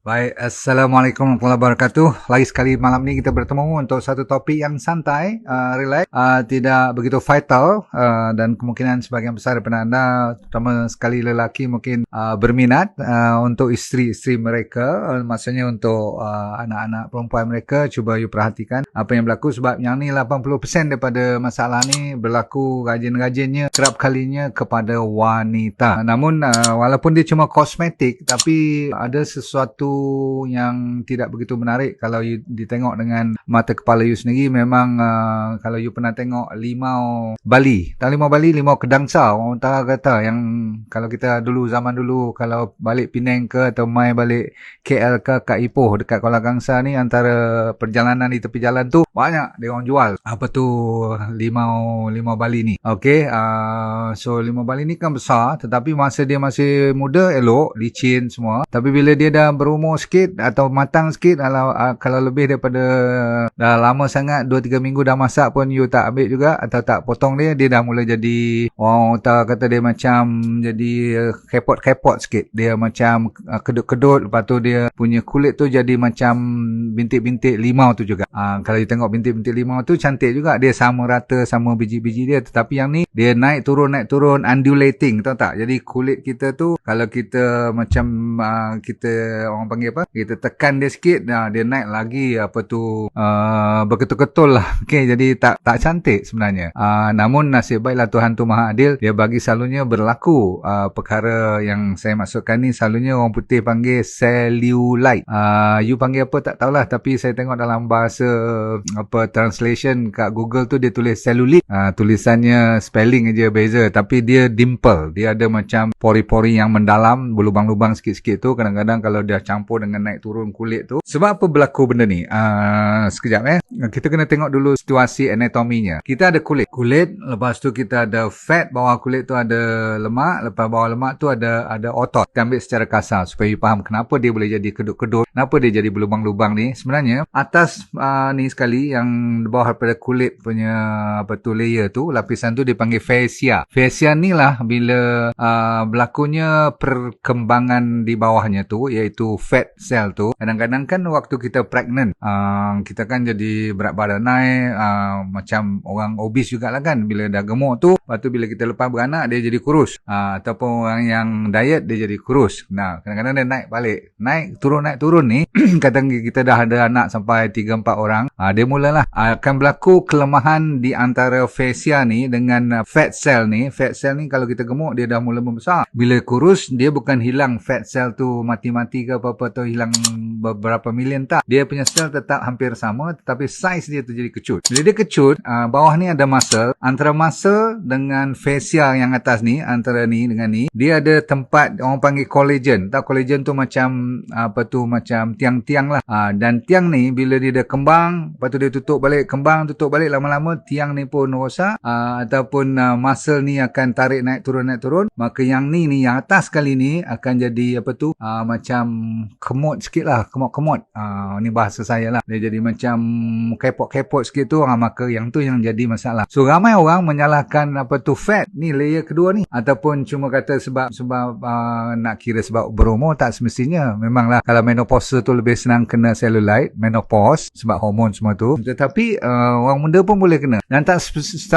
Baik, Assalamualaikum warahmatullahi wabarakatuh. Lagi sekali malam ni kita bertemu untuk satu topik yang santai, relax, tidak begitu vital, dan kemungkinan sebagian besar daripada anda, terutama sekali lelaki mungkin berminat untuk isteri-isteri mereka, maksudnya untuk anak-anak perempuan mereka. Cuba you perhatikan apa yang berlaku, sebab yang ni 80% daripada masalah ni berlaku rajin-rajinnya kerap kalinya kepada wanita. Namun walaupun dia cuma kosmetik, tapi ada sesuatu yang tidak begitu menarik kalau you ditengok dengan mata kepala you sendiri. Memang kalau you pernah tengok limau Bali, tahu limau Bali, limau kedangsa, orang utara kata, yang kalau kita dulu, zaman dulu, kalau balik Penang ke atau mai balik KL ke kat Ipoh dekat Kuala Kangsar ni, antara perjalanan di tepi jalan tu banyak dia orang jual apa tu limau Bali ni. Okey, so limau Bali ni kan besar, tetapi masa dia masih muda elok, licin semua, tapi bila dia dah berumur sikit atau matang sikit, kalau lebih daripada dah lama sangat, 2-3 minggu dah masak pun you tak ambil juga atau tak potong dia dah mula jadi, orang utara kata dia macam jadi kepot-kepot sikit. Dia macam kedut-kedut, lepas tu dia punya kulit tu jadi macam bintik-bintik limau tu juga. Kalau you tengok bintik-bintik limau tu cantik juga, dia sama rata sama biji-biji dia, tetapi yang ni dia naik turun undulating, tahu tak? Jadi kulit kita tu kalau kita macam kita orang panggil apa, kita tekan dia sikit, dia naik lagi apa tu berketul-ketul lah. Okey, jadi tak cantik sebenarnya. Namun nasib baiklah Tuhan tu Maha Adil, dia bagi selalunya berlaku perkara yang saya maksudkan ni. Selalunya orang putih panggil cellulite. You panggil apa tak tahulah, tapi saya tengok dalam bahasa apa translation kat Google tu dia tulis cellulite. Tulisannya spelling aja beza, tapi dia dimple, dia ada macam pori-pori yang mendalam, berlubang-lubang sikit-sikit tu. Kadang-kadang kalau dia campur dengan naik turun kulit tu, sebab apa berlaku benda ni? Sekejap kita kena tengok dulu situasi anatominya. Kita ada kulit, lepas tu kita ada fat, bawah kulit tu ada lemak, lepas bawah lemak tu ada otot. Kita ambil secara kasar supaya you faham kenapa dia boleh jadi kedut-kedut, kenapa dia jadi berlubang-lubang ni. Sebenarnya atas ni sekali, yang bawah daripada kulit punya apa tu layer tu, lapisan tu dipanggil fascia. Fascia ni lah bila berlakunya perkembangan di bawahnya tu, iaitu fat cell tu. Kadang-kadang kan waktu kita pregnant, kita kan jadi berat badan naik, macam orang obes jugalah kan, bila dah gemuk tu, lepas tu bila kita lepas beranak dia jadi kurus, ataupun orang yang diet dia jadi kurus. Kadang-kadang dia naik balik, naik turun ni kadang kita dah ada anak sampai 3-4 orang, dia mulalah akan berlaku kelemahan di antara fascia ni dengan fat cell ni. Fat cell ni kalau kita gemuk dia dah mula membesar. Bila kurus dia bukan hilang fat cell tu mati-mati ke apa-apa tu, hilang beberapa million, tak. Dia punya sel tetap hampir sama, tetapi saiz dia tu jadi kecut. Bila dia kecut, bawah ni ada muscle. Antara muscle dengan fascia yang atas ni, antara ni dengan ni, dia ada tempat orang panggil collagen. Tahu collagen tu macam apa tu, macam tiang-tiang lah. Dan tiang ni bila dia dah kembang, lepas tu dia tutup balik, kembang tutup balik, lama-lama tiang ni pun rosak, ataupun muscle ni akan tarik naik turun, maka yang ni yang atas kali ni akan jadi apa tu, macam kemot sikit lah, kemot-kemot. Ni bahasa saya lah, dia jadi macam kepot-kepot sikit tu, maka yang tu yang jadi masalah. So ramai orang menyalahkan apa tu fat ni, layer kedua ni, ataupun cuma kata sebab nak kira sebab berumur. Tak semestinya. Memanglah kalau menopause tu lebih senang kena cellulite, menopause sebab hormon semua tu, tetapi orang muda pun boleh kena, dan tak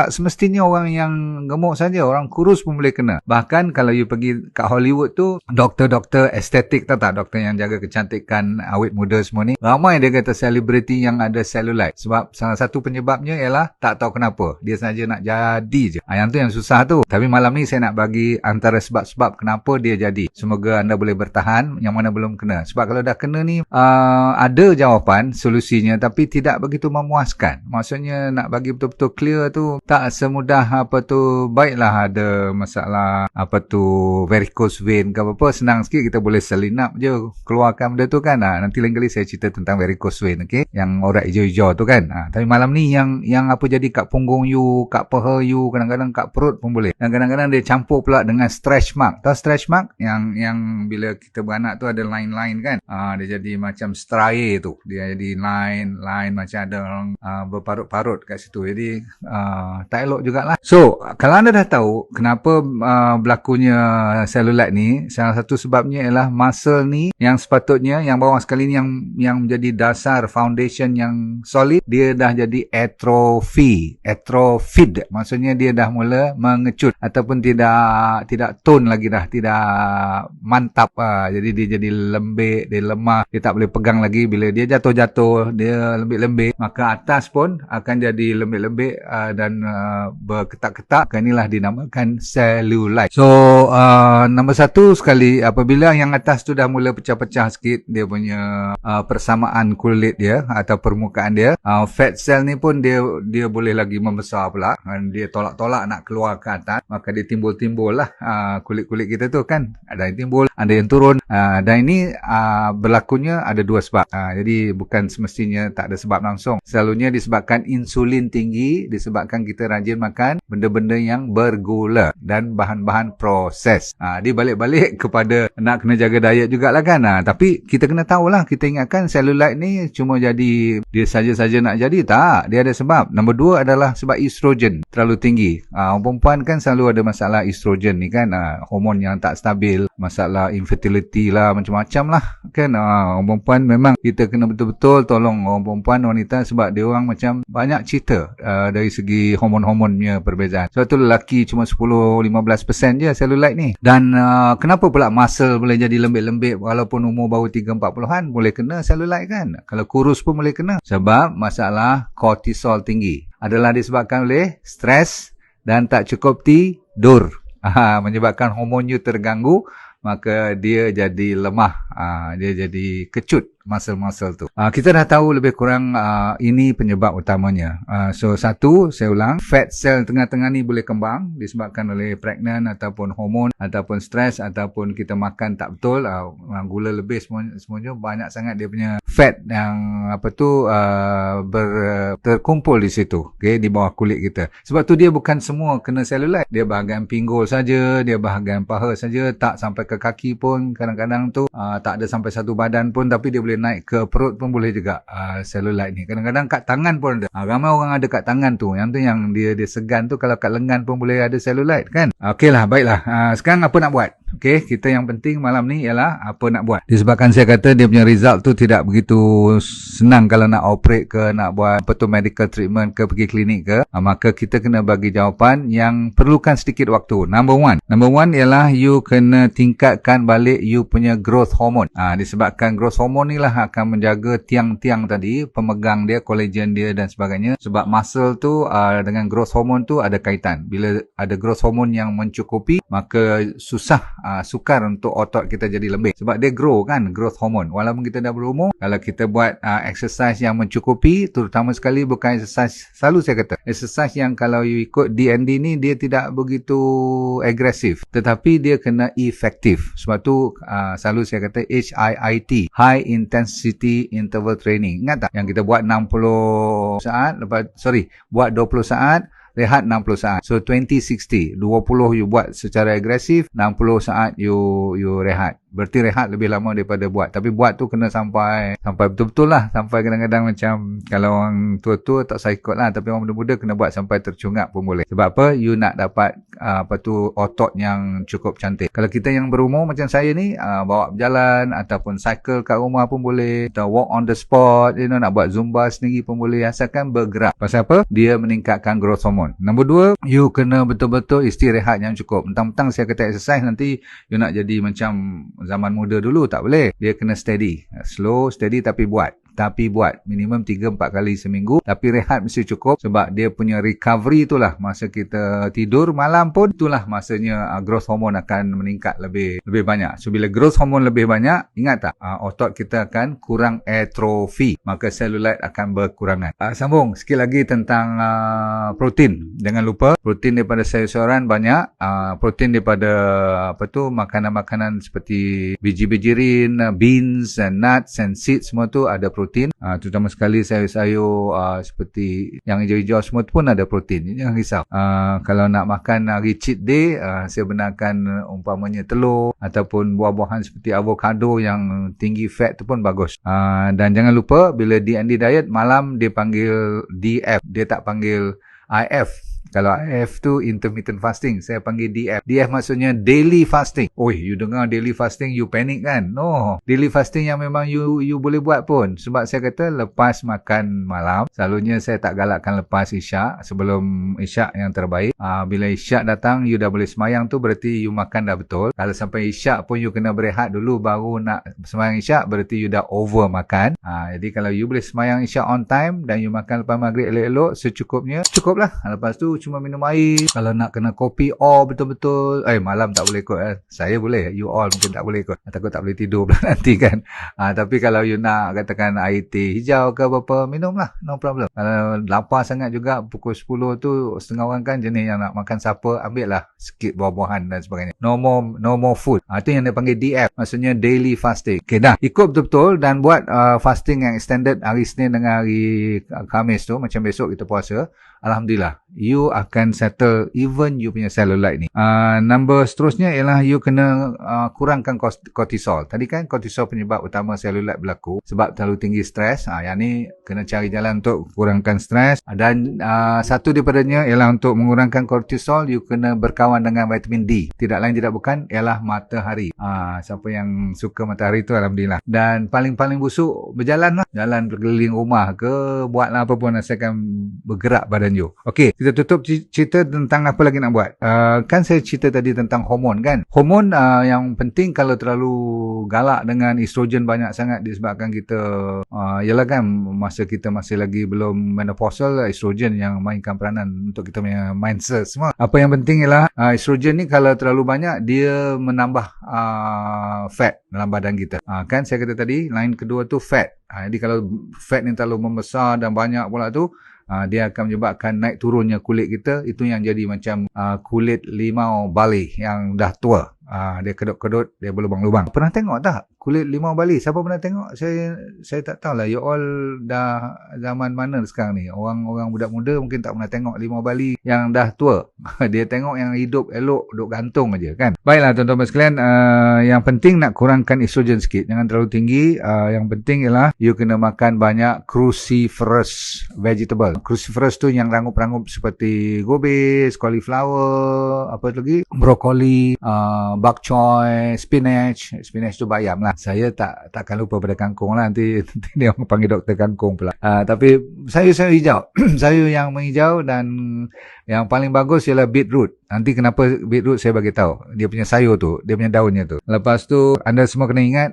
semestinya orang yang gemuk saja, orang kurus pun boleh kena. Bahkan kalau you pergi kat Hollywood tu, doktor-doktor estetik, tahu tak, doktor yang jaga kecantikan awet muda semua ni, ramai dia kata selebriti yang ada cellulite. Sebab salah satu penyebabnya ialah tak tahu kenapa, dia saja nak jadi je. Yang tu yang susah tu. Tapi malam ni saya nak bagi antara sebab-sebab kenapa dia jadi. Semoga anda boleh bertahan yang mana belum kena. Sebab kalau dah kena ni, ada jawapan, solusinya, tapi tidak begitu memuaskan. Maksudnya nak bagi betul-betul clear tu tak semudah apa tu. Baiklah ada masalah apa tu varicose vein ke apa, senang sikit kita boleh selinap je keluarkan benda tu kan. Nanti lain kali saya cerita tentang varicose vein, okey, yang orat hijau-hijau tu kan. Tapi malam ni yang apa jadi kat punggung you, kat paha you, kadang-kadang kat perut pun boleh. Dan kadang-kadang dia campur pula dengan stretch mark. Tahu stretch mark yang bila kita beranak tu ada line-line kan. Dia jadi macam striae tu. Dia jadi line macam ada orang berparut-parut kat situ. Jadi tak elok jugalah. So kalau anda dah tahu kenapa berlakunya cellulite ni, salah satu sebabnya ialah muscle ni yang sepatutnya, yang bawah sekali ni yang menjadi dasar foundation yang solid, dia dah jadi atrophied. Maksudnya dia dah mula mengecut ataupun tidak tone lagi dah, tidak mantap. Jadi dia jadi lembik, dia lemah, dia tak boleh pegang lagi. Bila dia jatuh-jatuh, dia lembik-lembik, maka atas pun akan jadi lembik-lembik dan berketak-ketak. Inilah dinamakan cellulite. So nombor satu sekali, apabila yang atas tu dah mula pecah-pecah sikit dia punya persamaan kulit dia atau permukaan dia, fat cell ni pun dia boleh lagi membesar pula. Dia tolak-tolak nak keluar ke atas, maka dia timbul-timbul lah kulit-kulit kita tu kan. Ada yang timbul, ada yang turun. Dan ini berlakunya ada dua sebab. Jadi bukan semestinya tak ada sebab langsung. Selalunya disebabkan insulin tinggi, disebabkan kita rajin makan benda-benda yang bergula dan bahan-bahan proses. Dia balik-balik kepada nak kena jaga diet jugalah kan. Tapi kita kena tahulah, kita ingatkan cellulite ni cuma jadi dia saja-saja nak jadi. Tak, dia ada sebab. Nombor dua adalah sebab estrogen terlalu tinggi. Orang perempuan kan selalu ada masalah estrogen ni kan. Hormon yang tak stabil, masalah infertility lah, macam-macam lah kan. Orang perempuan memang kita kena betul-betul tolong orang perempuan, wanita, sebab dia orang macam banyak cerita dari segi hormon-hormonnya perbezaan. Sebab tu lelaki cuma 10-15% je cellulite ni. Dan kenapa pula muscle boleh jadi lembik-lembik walaupun umur baru 3-40-an boleh kena cellulite kan? Kalau kurus pun boleh kena. Sebab masalah kortisol tinggi adalah disebabkan oleh stres dan tak cukup tidur. Menyebabkan hormon you terganggu, maka dia jadi lemah, dia jadi kecut muscle-muscle tu. Kita dah tahu lebih kurang ini penyebab utamanya. So satu, saya ulang, fat cell tengah-tengah ni boleh kembang disebabkan oleh pregnant ataupun hormon ataupun stres ataupun kita makan tak betul, gula lebih semuanya banyak sangat dia punya fat yang terkumpul di situ, okay, di bawah kulit kita. Sebab tu dia bukan semua kena cellulite. Dia bahagian pinggul saja, dia bahagian paha saja, tak sampai ke kaki pun kadang-kadang tu, tak ada sampai satu badan pun, tapi dia boleh naik ke perut pun boleh juga cellulite ni. Kadang-kadang kat tangan pun ada. Ramai orang ada kat tangan tu. Yang tu yang dia segan tu, kalau kat lengan pun boleh ada cellulite kan. Okeylah, baiklah. Sekarang apa nak buat? Okey, kita yang penting malam ni ialah apa nak buat. Disebabkan saya kata dia punya result tu tidak begitu senang kalau nak operate ke, nak buat medical treatment ke, pergi klinik ke, maka kita kena bagi jawapan yang perlukan sedikit waktu. Number one ialah you kena tingkatkan balik you punya growth hormone. Disebabkan growth hormone ni lah akan menjaga tiang-tiang tadi, pemegang dia, collagen dia dan sebagainya. Sebab muscle tu dengan growth hormone tu ada kaitan. Bila ada growth hormone yang mencukupi, maka sukar untuk otot kita jadi lembik. Sebab dia grow kan, growth hormone. Walaupun kita dah berumur, kalau kita buat exercise yang mencukupi, terutama sekali bukan exercise, selalu saya kata, exercise yang kalau you ikut DND ni, dia tidak begitu agresif. Tetapi dia kena efektif. Sebab tu selalu saya kata HIIT, High Intensity Interval Training. Ingat tak? Yang kita buat 60 saat, buat 20 saat, rehat 60 saat. So 20-60. 20 you buat secara agresif, 60 saat you rehat. Berarti rehat lebih lama daripada buat. Tapi buat tu kena sampai betul-betul lah. Sampai kadang-kadang macam kalau orang tua-tua tak usah ikut lah. Tapi orang muda-muda kena buat sampai tercungap pun boleh. Sebab apa? You nak dapat otot yang cukup cantik. Kalau kita yang berumur macam saya ni, bawa berjalan ataupun cycle kat rumah pun boleh. Atau walk on the spot, nak buat zumba sendiri pun boleh. Asalkan bergerak. Pasal apa? Dia meningkatkan growth hormone. Nombor dua, you kena betul-betul istirahat yang cukup. Mentang-mentang saya kata exercise, nanti you nak jadi macam zaman muda dulu, tak boleh. Dia kena steady. Slow, steady tapi buat. Minimum 3-4 kali seminggu. Tapi rehat mesti cukup. Sebab dia punya recovery itulah masa kita tidur malam pun, itulah masanya growth hormone akan meningkat lebih banyak. So bila growth hormone lebih banyak, ingat tak, otot kita akan kurang atrofi, maka cellulite akan berkurangan. Sambung sikit lagi tentang protein. Jangan lupa protein daripada sayur-sayuran banyak, protein daripada makanan-makanan seperti biji-bijirin, beans and nuts and seeds, semua tu ada protein. Terutama sekali sayur-sayur seperti yang hijau-hijau semua tu pun ada protein. Jangan risau. Kalau nak makan hari cheat day, saya benarkan umpamanya telur ataupun buah-buahan seperti avocado yang tinggi fat tu pun bagus. Dan jangan lupa bila DND diet, malam dia panggil DF, dia tak panggil IF. Kalau IF tu intermittent fasting, saya panggil DF. DF maksudnya daily fasting. Oi, you dengar daily fasting, you panic kan? No, daily fasting yang memang you boleh buat pun. Sebab saya kata lepas makan malam, selalunya saya tak galakkan lepas isyak, sebelum isyak yang terbaik. Bila isyak datang, you dah boleh semayang tu, berarti you makan dah betul. Kalau sampai isyak pun you kena berehat dulu baru nak semayang isyak, berarti you dah over makan. Jadi kalau you boleh semayang isyak on time dan you makan lepas maghrib elok-elok secukupnya, cukup lah. Lepas tu cuma minum air. Kalau nak kena kopi all betul-betul, malam tak boleh ikut. Saya boleh, you all mungkin tak boleh ikut. Takut tak boleh tidur pula nanti kan. Tapi kalau you nak katakan air teh hijau ke apa-apa, minum lah, no problem. Kalau lapar sangat juga pukul 10 tu, setengah orang kan jenis yang nak makan supper, ambil lah sikit buah-buahan dan sebagainya. No more food. Itu yang dia panggil DF, maksudnya daily fasting. Okay dah, ikut betul-betul dan buat fasting yang extended hari Isnin dengan hari Khamis tu, macam besok kita puasa. Alhamdulillah, you akan settle even you punya cellulite ni. Number seterusnya ialah you kena kurangkan kortisol. Tadi kan kortisol penyebab utama cellulite berlaku sebab terlalu tinggi stres. Yang ni kena cari jalan untuk kurangkan stres. Dan satu daripadanya ialah untuk mengurangkan kortisol, you kena berkawan dengan vitamin D. Tidak lain tidak bukan ialah matahari. Siapa yang suka matahari tu alhamdulillah. Dan paling busuk berjalan lah. Jalan berkeliling rumah ke, buatlah apa pun, asalkan bergerak badan you. Okey, kita tutup cerita tentang apa lagi nak buat. Kan saya cerita tadi tentang hormon kan. Hormon yang penting kalau terlalu galak dengan estrogen banyak sangat disebabkan kita ialah kan masa kita masih lagi belum menopausal, estrogen yang mainkan peranan untuk kita punya mindset semua. Apa yang penting ialah estrogen ni kalau terlalu banyak dia menambah fat dalam badan kita. Kan saya kata tadi line kedua tu fat. Jadi kalau fat ni terlalu membesar dan banyak pula tu, dia akan menyebabkan naik turunnya kulit kita. Itu yang jadi macam kulit limau bali yang dah tua. Dia kedut-kedut, dia berlubang-lubang. Pernah tengok tak kulit limau bali? Siapa pernah tengok? Saya tak tahulah. You all dah zaman mana sekarang ni? Orang budak muda mungkin tak pernah tengok limau bali yang dah tua. Dia tengok yang hidup elok, duduk gantung aja kan. Baiklah tuan-tuan sekalian, yang penting nak kurangkan estrogen sikit. Jangan terlalu tinggi. Yang penting ialah you kena makan banyak cruciferous vegetable. Cruciferous tu yang rangup-rangup seperti gobis, cauliflower, apa lagi? Brokoli, bok choy, spinach tu bayam lah. Saya takkan lupa pada kangkung lah. Nanti dia orang panggil doktor kangkung pula. Tapi sayur hijau. Sayur yang menghijau dan yang paling bagus ialah beetroot. Nanti kenapa beetroot saya bagi tahu. Dia punya sayur tu, dia punya daunnya tu. Lepas tu anda semua kena ingat,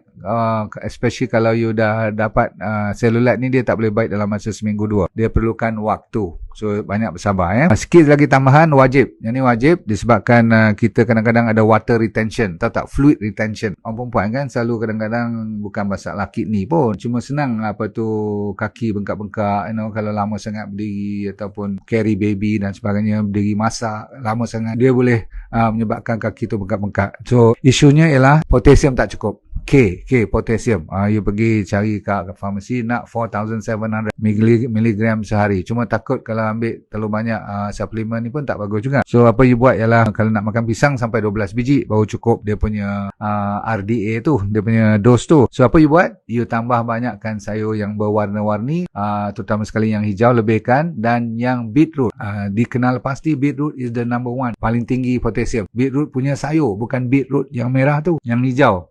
especially kalau you dah dapat cellulite ni, dia tak boleh baik dalam masa seminggu dua. Dia perlukan waktu. So banyak bersabar ya. Sikit lagi tambahan wajib. Yang ni wajib disebabkan kita kadang-kadang ada water retention, tahu tak, fluid retention. Orang perempuan kan selalu kadang-kadang bukan masalah kidney pun, cuma senang apa tu kaki bengkak-bengkak, kalau lama sangat berdiri ataupun carry baby dan sebagainya, berdiri masak lama sangat, dia boleh menyebabkan kaki tu bengkak-bengkak. So isunya ialah potasium tak cukup. K potasium. You pergi cari kat farmasi nak 4,700 miligram sehari. Cuma takut kalau ambil terlalu banyak suplemen ni pun tak bagus juga. So apa you buat ialah kalau nak makan pisang sampai 12 biji baru cukup dia punya RDA tu, dia punya dos tu. So apa you buat? You tambah banyakkan sayur yang berwarna-warni, terutama sekali yang hijau lebihkan, dan yang beetroot. Dikenal pasti beetroot is the number one, paling tinggi potasium. Beetroot punya sayur, bukan beetroot yang merah tu, yang hijau.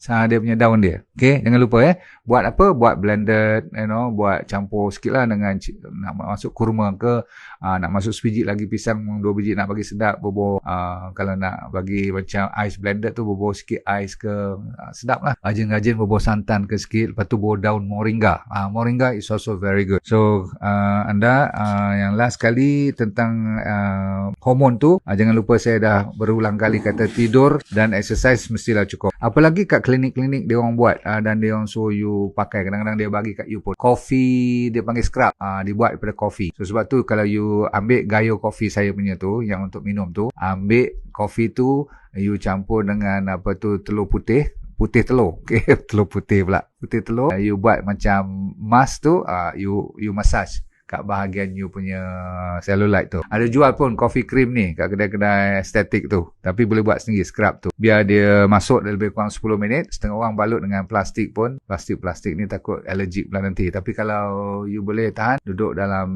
Dia punya daun dia. Okay, jangan lupa buat apa? Buat blended, buat campur sikit lah dengan nak masuk kurma ke, nak masuk sebiji lagi pisang 2 biji nak bagi sedap, bobo. Kalau nak bagi macam ais blended tu, bobo sikit ais ke, sedap lah. Rajin-rajin bobo santan ke sikit, lepas tu bobo daun moringa. Moringa is also very good. So anda yang last kali tentang hormon tu, jangan lupa saya dah berulang kali kata tidur dan exercise mestilah cukup. Apalagi kat klinik-klinik dia orang buat dan dia orang suruh you pakai, kadang-kadang dia bagi kat you pun kopi, dia panggil scrub, dibuat daripada kopi. So sebab tu kalau you ambil gayo kopi saya punya tu yang untuk minum tu, ambil kopi tu you campur dengan apa tu telur putih telur. Okay, telur putih pula, putih telur, you buat macam mask tu, you massage kat bahagian you punya cellulite tu. Ada jual pun coffee cream ni kat kedai-kedai estetik tu. Tapi boleh buat sendiri scrub tu. Biar dia masuk lebih kurang 10 minit. Setengah orang balut dengan plastik pun. Plastik ni takut allergic pula nanti. Tapi kalau you boleh tahan, duduk dalam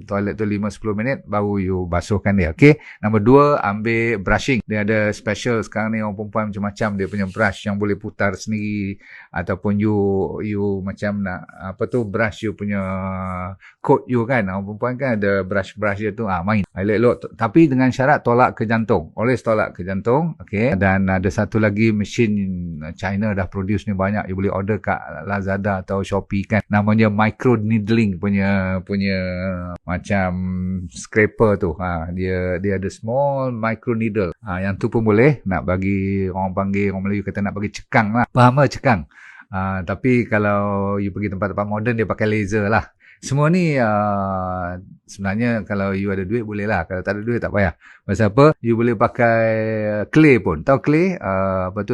toilet tu 5-10 minit, baru you basuhkan dia. Okay. Nombor 2, ambil brushing. Dia ada special sekarang ni orang perempuan macam-macam dia punya brush yang boleh putar sendiri. Ataupun you macam nak brush you punya coat you kan. Orang perempuan kan ada brush dia tu main. Elok-elok. Tapi dengan syarat tolak ke jantung. Always tolak ke jantung. Okay. Dan ada satu lagi mesin China dah produce ni banyak. You boleh order kat Lazada atau Shopee kan. Namanya micro needling punya macam scraper tu. Dia ada small micro needle. Yang tu pun boleh nak bagi orang Melayu kata nak bagi cekang lah. Faham tak cekang? Tapi kalau you pergi tempat-tempat moden dia pakai laser lah. Semua ni sebenarnya kalau you ada duit boleh lah. Kalau tak ada duit tak payah. Pasal apa? You boleh pakai clay pun. Tahu clay?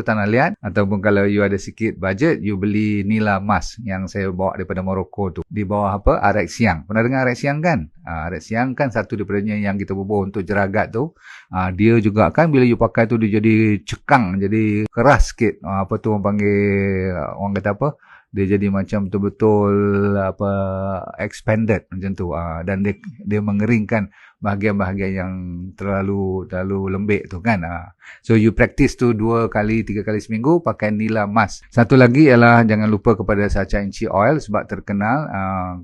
Tanah liat. Ataupun kalau you ada sikit budget, you beli nila emas yang saya bawa daripada Morocco tu. Di bawah arek siang. Pernah dengar arek siang kan? Arek siang kan satu daripadanya yang kita bubuh untuk jeragat tu. Dia juga kan bila you pakai tu dia jadi cekang, jadi keras sikit. Orang panggil, orang kata apa? Dia jadi macam betul-betul expanded macam tu. Dan dia mengeringkan bahagian-bahagian yang terlalu lembik tu kan. So you practice tu 2 kali 3 kali seminggu pakai nila emas. Satu lagi ialah jangan lupa kepada sacha inci oil sebab terkenal.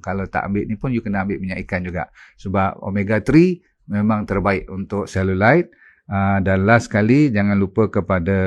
Kalau tak ambil ni pun you kena ambil minyak ikan juga. Sebab omega 3 memang terbaik untuk cellulite. Dan last sekali jangan lupa kepada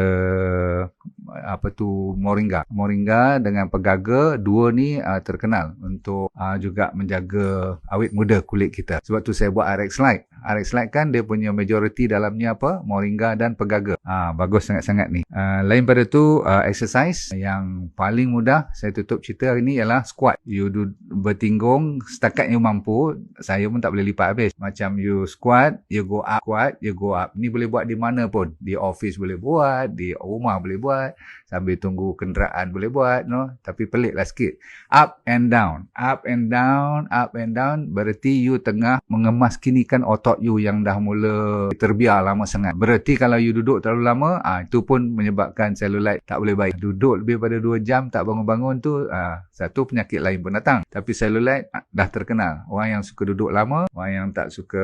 moringa dengan pegaga. Dua ni terkenal untuk juga menjaga awet muda kulit kita. Sebab tu saya buat RX Lite. RX Lite kan dia punya majority dalamnya moringa dan pegaga. Bagus sangat-sangat ni. Lain pada tu exercise yang paling mudah saya tutup cerita hari ni ialah squat. You bertinggung setakat you mampu. Saya pun tak boleh lipat habis. Macam you squat, you go up, squat, you go up. Ni boleh buat di mana pun. Di office boleh buat, di rumah boleh buat, sambil tunggu kenderaan boleh buat, tapi peliklah sikit. Up and down, up and down, up and down, berarti you tengah mengemaskinkan otot you yang dah mula terbiar lama sangat. Berarti kalau you duduk terlalu lama, itu pun menyebabkan cellulite tak boleh baik. Duduk lebih pada 2 jam tak bangun-bangun tu, satu penyakit lain pun datang. Tapi cellulite dah terkenal. Orang yang suka duduk lama, orang yang tak suka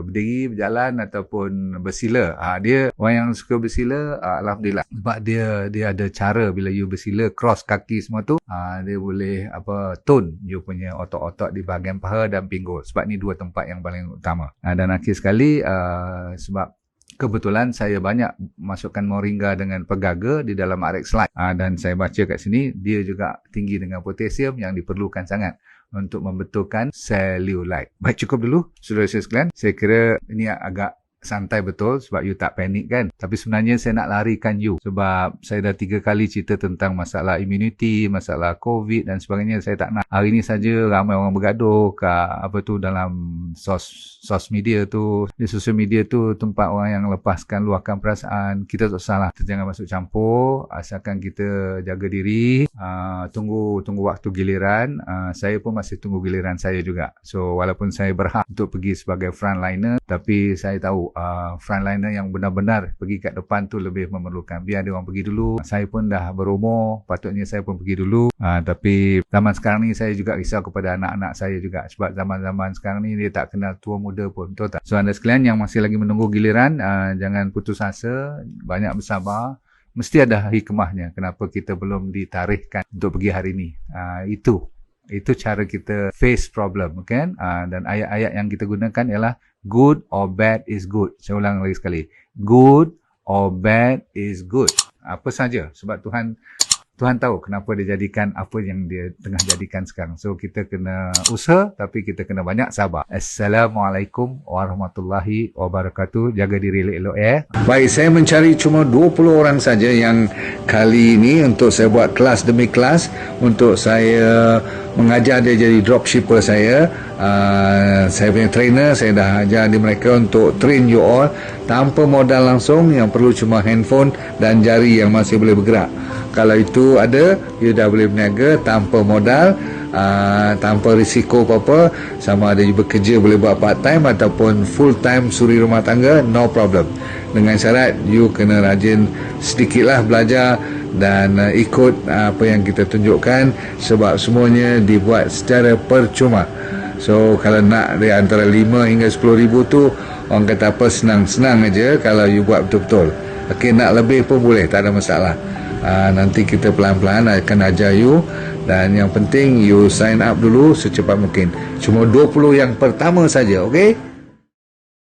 berdiri, berjalan ataupun bersila. Dia orang yang suka bersila, alhamdulillah. Sebab dia ada cara bila you bersila cross kaki semua tu, dia boleh tone you punya otot-otot di bahagian paha dan pinggul. Sebab ni 2 tempat yang paling utama. Dan akhir sekali sebab kebetulan saya banyak masukkan moringa dengan pegaga di dalam RX Lite. Dan saya baca kat sini dia juga tinggi dengan potasium yang diperlukan sangat untuk membetulkan cellulite. Baik, cukup dulu saudara-saudara sekalian. Saya kira ini agak santai betul sebab you tak panik kan. Tapi sebenarnya saya nak larikan you sebab saya dah 3 kali cerita tentang masalah immunity, masalah COVID dan sebagainya. Saya tak nak hari ni saja ramai orang bergaduh dalam sos media tu. Di social media tu tempat orang yang lepaskan luahkan perasaan. Kita tak salah. Kita jangan masuk campur, asalkan kita jaga diri, tunggu waktu giliran. Saya pun masih tunggu giliran saya juga. So walaupun saya berhak untuk pergi sebagai frontliner, tapi saya tahu frontliner yang benar-benar pergi kat depan tu lebih memerlukan. Biar dia orang pergi dulu. Saya pun dah berumur, patutnya saya pun pergi dulu. Tapi zaman sekarang ni saya juga risau kepada anak-anak saya juga. Sebab zaman-zaman sekarang ni dia tak kenal tua muda pun. Betul tak? So anda sekalian yang masih lagi menunggu giliran, jangan putus asa, banyak bersabar. Mesti ada hikmahnya kenapa kita belum ditarikhkan untuk pergi hari ni. Itu cara kita face problem, kan? Dan ayat-ayat yang kita gunakan ialah good or bad is good. Saya ulang lagi sekali. Good or bad is good. Apa saja. Sebab Tuhan tahu kenapa dia jadikan apa yang dia tengah jadikan sekarang. So kita kena usaha tapi kita kena banyak sabar. Assalamualaikum warahmatullahi wabarakatuh. Jaga diri elok-elok ya. Baik, saya mencari cuma 20 orang saja yang kali ini untuk saya buat kelas demi kelas untuk saya mengajar dia jadi dropshipper saya. Saya punya trainer, saya dah ajar di mereka untuk train you all tanpa modal langsung, yang perlu cuma handphone dan jari yang masih boleh bergerak. Kalau itu ada, you dah boleh berniaga tanpa modal. tanpa risiko apa-apa. Sama ada you bekerja boleh buat part time ataupun full time suri rumah tangga, no problem. Dengan syarat you kena rajin sedikitlah belajar dan ikut apa yang kita tunjukkan, sebab semuanya dibuat secara percuma. So kalau nak dari antara 5 hingga 10 ribu tu, orang kata apa, senang-senang aja kalau you buat betul-betul. Okey, nak lebih pun boleh, tak ada masalah. Nanti kita pelan-pelan akan ajar you, dan yang penting you sign up dulu secepat mungkin. Cuma 20 yang pertama saja, okey?